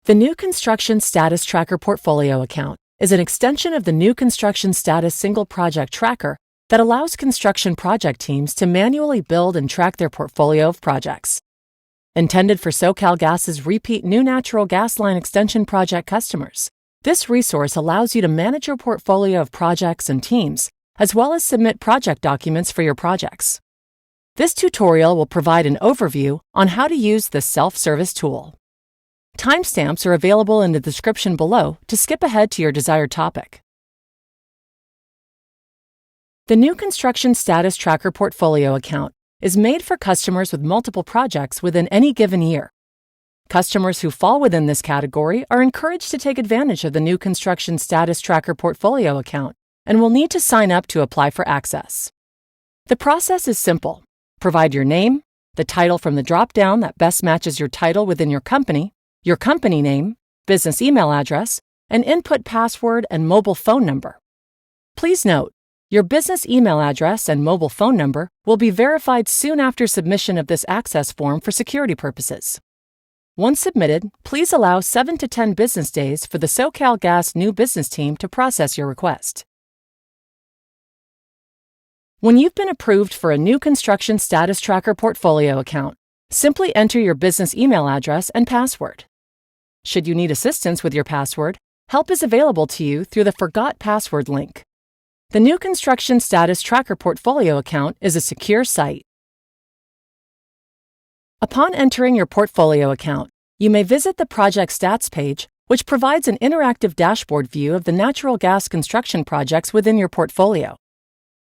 The New Construction Status Tracker Portfolio account is an extension of the New Construction Status Single Project Tracker that allows construction project teams to manually build and track their portfolio of projects. Intended for SoCalGas's repeat new natural gas line extension project customers, this resource allows you to manage your portfolio of projects and teams, as well as submit project documents for your projects. This tutorial will provide an overview on how to use this self-service tool. Timestamps are available in the description below to skip ahead to your desired topic. The New Construction Status Tracker Portfolio account is made for customers with multiple projects within any given year. Customers who fall within this category are encouraged to take advantage of the New Construction Status Tracker Portfolio account and will need to sign up to apply for access. The process is simple. Provide your name, the title from the drop-down that best matches your title within your company name, business email address, and input password and mobile phone number. Please note, your business email address and mobile phone number will be verified soon after submission of this access form for security purposes. Once submitted, please allow 7 to 10 business days for the SoCalGas new business team to process your request. When you've been approved for a New Construction Status Tracker Portfolio account, simply enter your business email address and password. Should you need assistance with your password, help is available to you through the Forgot Password link. The New Construction Status Tracker Portfolio account is a secure site. Upon entering your portfolio account, you may visit the Project Stats page, which provides an interactive dashboard view of the natural gas construction projects within your portfolio.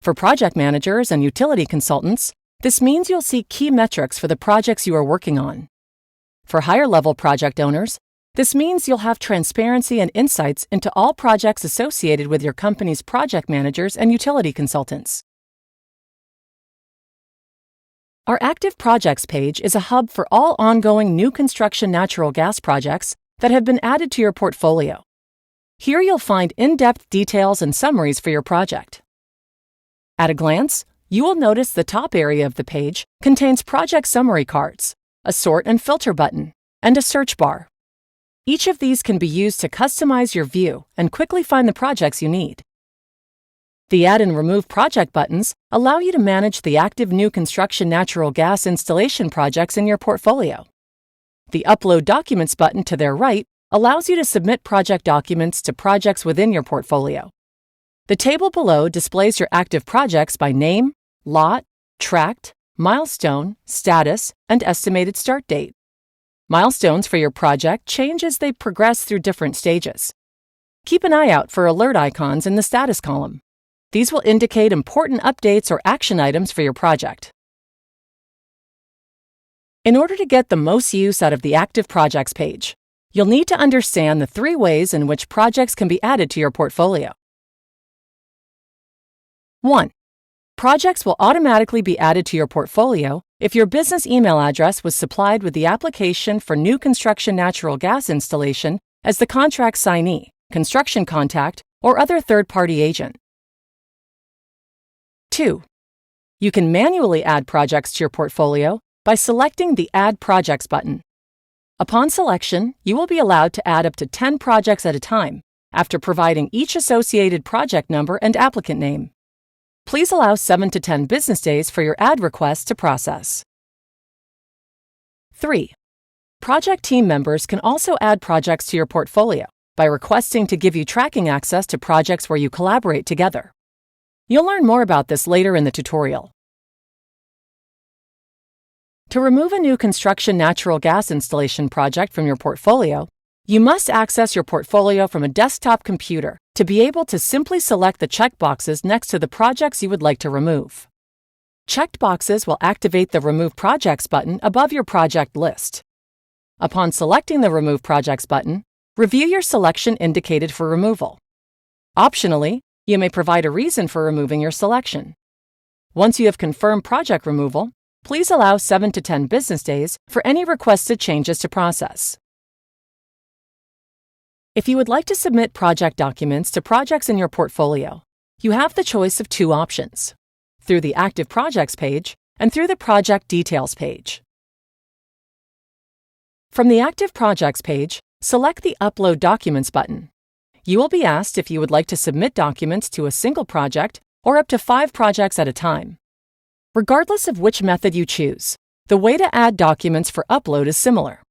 For project managers and utility consultants, this means you'll see key metrics for the projects you are working on. For higher-level project owners, this means you'll have transparency and insights into all projects associated with your company's project managers and utility consultants. Our Active Projects page is a hub for all ongoing new construction natural gas projects that have been added to your portfolio. Here you'll find in-depth details and summaries for your project. At a glance, you will notice the top area of the page contains project summary cards, a sort and filter button, and a search bar. Each of these can be used to customize your view and quickly find the projects you need. The Add and Remove Project buttons allow you to manage the active new construction natural gas installation projects in your portfolio. The Upload Documents button to their right allows you to submit project documents to projects within your portfolio. The table below displays your active projects by name, lot, tract, milestone, status, and estimated start date. Milestones for your project change as they progress through different stages. Keep an eye out for alert icons in the status column. These will indicate important updates or action items for your project. In order to get the most use out of the Active Projects page, you'll need to understand the 3 ways in which projects can be added to your portfolio. 1. Projects will automatically be added to your portfolio if your business email address was supplied with the application for new construction natural gas installation as the contract signee, construction contact, or other third-party agent. 2. You can manually add projects to your portfolio by selecting the Add Projects button. Upon selection, you will be allowed to add up to 10 projects at a time after providing each associated project number and applicant name. Please allow 7 to 10 business days for your add request to process. 3. Project team members can also add projects to your portfolio by requesting to give you tracking access to projects where you collaborate together. You'll learn more about this later in the tutorial. To remove a new construction natural gas installation project from your portfolio, you must access your portfolio from a desktop computer to be able to simply select the checkboxes next to the projects you would like to remove. Checked boxes will activate the Remove Projects button above your project list. Upon selecting the Remove Projects button, review your selection indicated for removal. Optionally, you may provide a reason for removing your selection. Once you have confirmed project removal, please allow 7 to 10 business days for any requested changes to process. If you would like to submit project documents to projects in your portfolio, you have the choice of 2 options: through the Active Projects page and through the Project Details page. From the Active Projects page, select the Upload Documents button. You will be asked if you would like to submit documents to a single project or up to 5 projects at a time. Regardless of which method you choose, the way to add documents for upload is similar.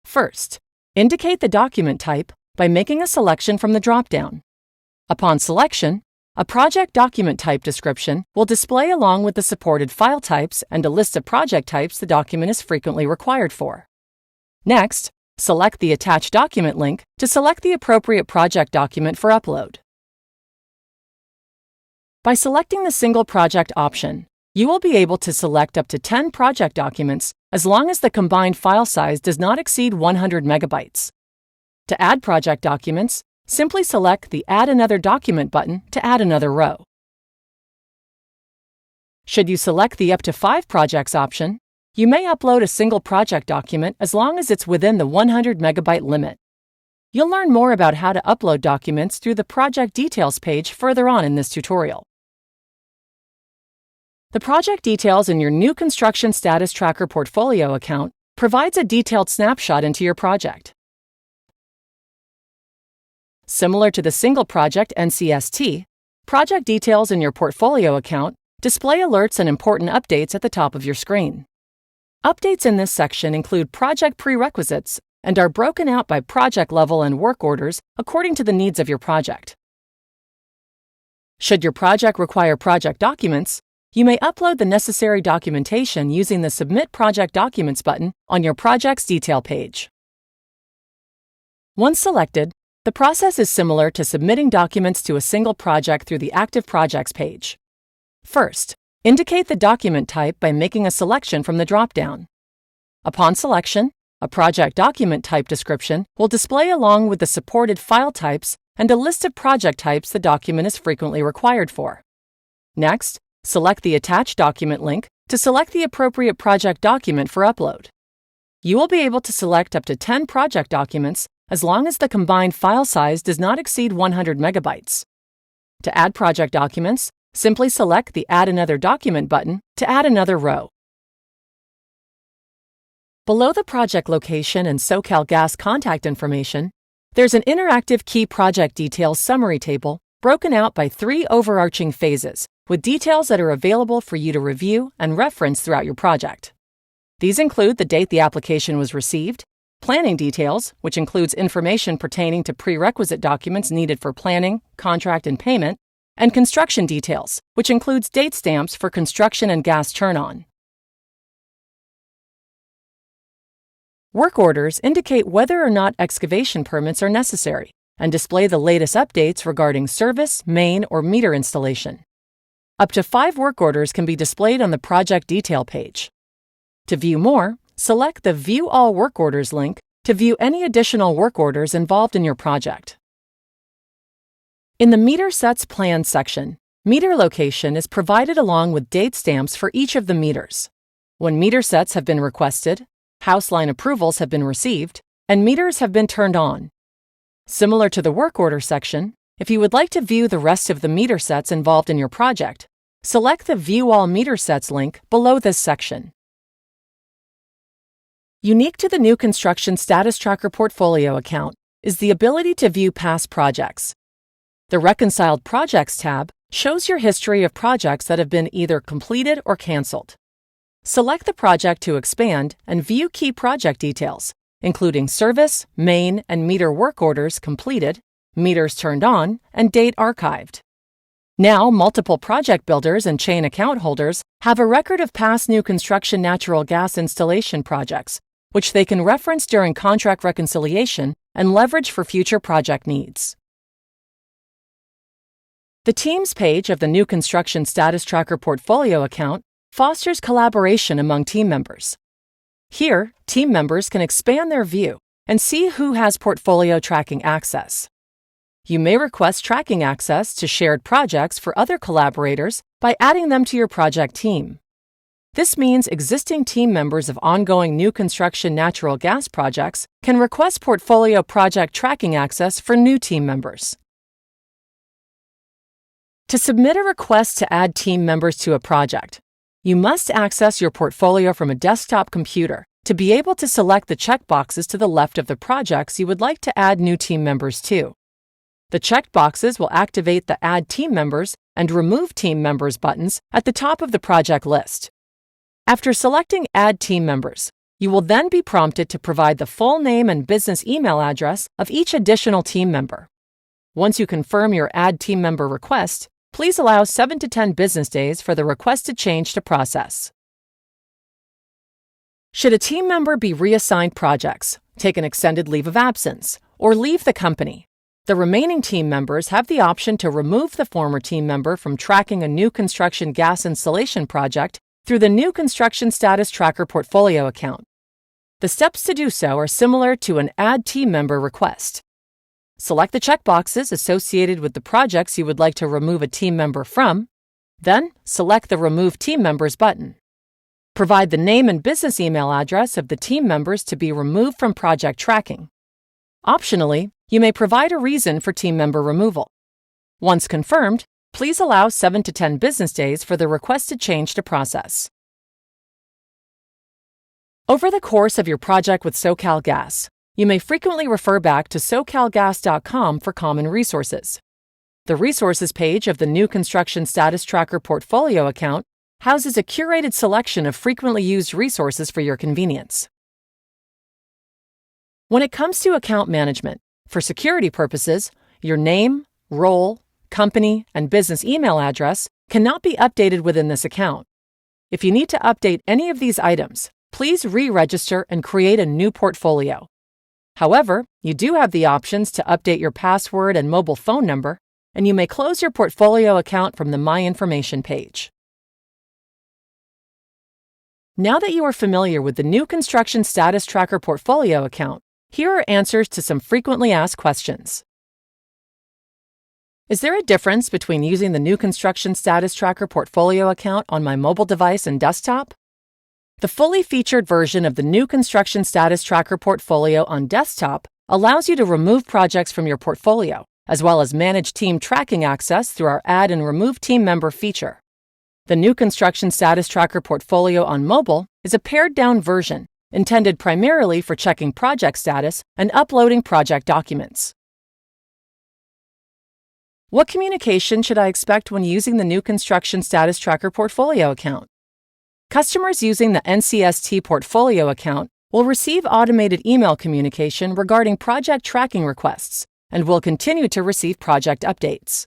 First, indicate the document type by making a selection from the drop-down. Upon selection, a project document type description will display along with the supported file types and a list of project types the document is frequently required for. Next, select the Attach Document link to select the appropriate project document for upload. By selecting the Single Project option, you will be able to select up to 10 project documents as long as the combined file size does not exceed 100 megabytes. To add project documents, simply select the Add Another Document button to add another row. Should you select the Up to 5 projects option, you may upload a single project document as long as it's within the 100 megabyte limit. You'll learn more about how to upload documents through the Project Details page further on in this tutorial. The project details in your new Construction Status Tracker portfolio account provides a detailed snapshot into your project. Similar to the Single Project NCST, project details in your portfolio account display alerts and important updates at the top of your screen. Updates in this section include project prerequisites and are broken out by project level and work orders according to the needs of your project. Should your project require project documents, you may upload the necessary documentation using the Submit Project Documents button on your project's detail page. Once selected, the process is similar to submitting documents to a single project through the Active Projects page. First, indicate the document type by making a selection from the drop-down. Upon selection, a project document type description will display along with the supported file types and a list of project types the document is frequently required for. Next, select the Attach Document link to select the appropriate project document for upload. You will be able to select up to 10 project documents as long as the combined file size does not exceed 100 megabytes. To add project documents, simply select the Add Another Document button to add another row. Below the project location and SoCalGas contact information, there's an interactive Key Project Details summary table broken out by 3 overarching phases with details that are available for you to review and reference throughout your project. These include the date the application was received, planning details, which includes information pertaining to prerequisite documents needed for planning, contract, and payment, and construction details, which includes date stamps for construction and gas turn-on. Work orders indicate whether or not excavation permits are necessary and display the latest updates regarding service, main, or meter installation. Up to 5 work orders can be displayed on the project detail page. To view more, select the View All Work Orders link to view any additional work orders involved in your project. In the Meter Sets Plans section, meter location is provided along with date stamps for each of the meters. When meter sets have been requested, house line approvals have been received, and meters have been turned on. Similar to the work order section, if you would like to view the rest of the meter sets involved in your project, select the View All Meter Sets link below this section. Unique to the new Construction Status Tracker portfolio account is the ability to view past projects. The Reconciled Projects tab shows your history of projects that have been either completed or canceled. Select the project to expand and view key project details, including service, main, and meter work orders completed, meters turned on, and date archived. Now, multiple project builders and chain account holders have a record of past new construction natural gas installation projects, which they can reference during contract reconciliation and leverage for future project needs. The Teams page of the new Construction Status Tracker portfolio account fosters collaboration among team members. Here, team members can expand their view and see who has portfolio tracking access. You may request tracking access to shared projects for other collaborators by adding them to your project team. This means existing team members of ongoing new construction natural gas projects can request portfolio project tracking access for new team members. To submit a request to add team members to a project, you must access your portfolio from a desktop computer to be able to select the checkboxes to the left of the projects you would like to add new team members to. The checked boxes will activate the Add Team Members and Remove Team Members buttons at the top of the project list. After selecting Add Team Members, you will then be prompted to provide the full name and business email address of each additional team member. Once you confirm your Add Team Member request, please allow 7 to 10 business days for the requested change to process. Should a team member be reassigned projects, take an extended leave of absence, or leave the company, the remaining team members have the option to remove the former team member from tracking a new construction gas installation project through the New Construction Status Tracker portfolio account. The steps to do so are similar to an Add Team Member request. Select the checkboxes associated with the projects you would like to remove a team member from, then select the Remove Team Members button. Provide the name and business email address of the team members to be removed from project tracking. Optionally, you may provide a reason for team member removal. Once confirmed, please allow 7 to 10 business days for the requested change to process. Over the course of your project with SoCalGas, you may frequently refer back to SoCalGas.com for common resources. The Resources page of the New Construction Status Tracker portfolio account houses a curated selection of frequently used resources for your convenience. When it comes to account management, for security purposes, your name, role, company, and business email address cannot be updated within this account. If you need to update any of these items, please re-register and create a new portfolio. However, you do have the options to update your password and mobile phone number, and you may close your portfolio account from the My Information page. Now that you are familiar with the New Construction Status Tracker portfolio account, here are answers to some frequently asked questions. Is there a difference between using the New Construction Status Tracker portfolio account on my mobile device and desktop? The fully featured version of the New Construction Status Tracker portfolio on desktop allows you to remove projects from your portfolio, as well as manage team tracking access through our Add and Remove Team Member feature. The New Construction Status Tracker portfolio on mobile is a pared-down version intended primarily for checking project status and uploading project documents. What communication should I expect when using the New Construction Status Tracker portfolio account? Customers using the NCST portfolio account will receive automated email communication regarding project tracking requests and will continue to receive project updates.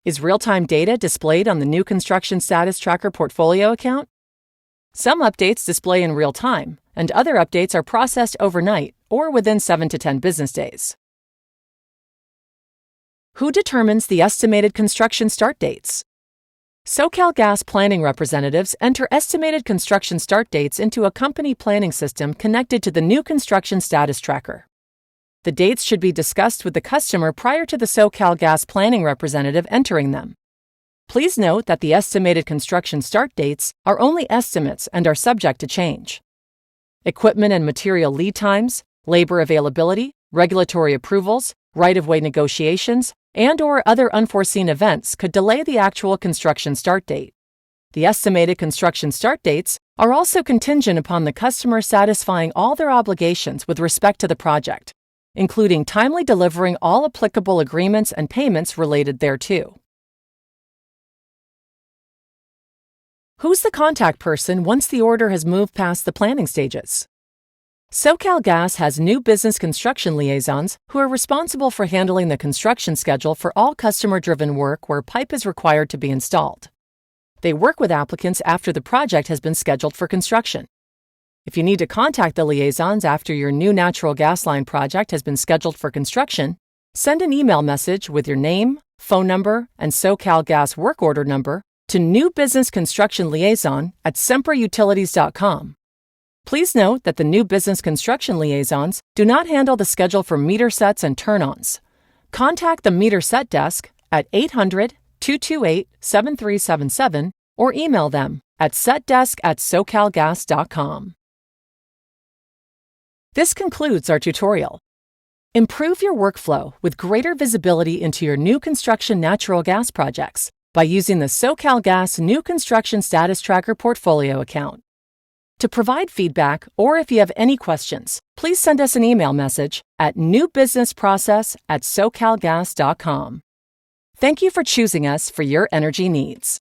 Is real-time data displayed on the New Construction Status Tracker portfolio account? Some updates display in real time, and other updates are processed overnight or within 7 to 10 business days. Who determines the estimated construction start dates? SoCalGas planning representatives enter estimated construction start dates into a company planning system connected to the New Construction Status Tracker. The dates should be discussed with the customer prior to the SoCalGas planning representative entering them. Please note that the estimated construction start dates are only estimates and are subject to change. Equipment and material lead times, labor availability, regulatory approvals, right-of-way negotiations, and/or other unforeseen events could delay the actual construction start date. The estimated construction start dates are also contingent upon the customer satisfying all their obligations with respect to the project, including timely delivering all applicable agreements and payments related thereto. Who's the contact person once the order has moved past the planning stages? SoCalGas has new business construction liaisons who are responsible for handling the construction schedule for all customer-driven work where pipe is required to be installed. They work with applicants after the project has been scheduled for construction. If you need to contact the liaisons after your new natural gas line project has been scheduled for construction, send an email message with your name, phone number, and SoCalGas work order number to New Business Construction Liaison at semperutilities.com. Please note that the New Business Construction Liaisons do not handle the schedule for meter sets and turn-ons. Contact the meter set desk at 800-228-7377 or email them at setdesk@socalgas.com. This concludes our tutorial. Improve your workflow with greater visibility into your new construction natural gas projects by using the SoCalGas New Construction Status Tracker portfolio account. To provide feedback, or if you have any questions, please send us an email message at newbusinessprocess@socalgas.com. Thank you for choosing us for your energy needs.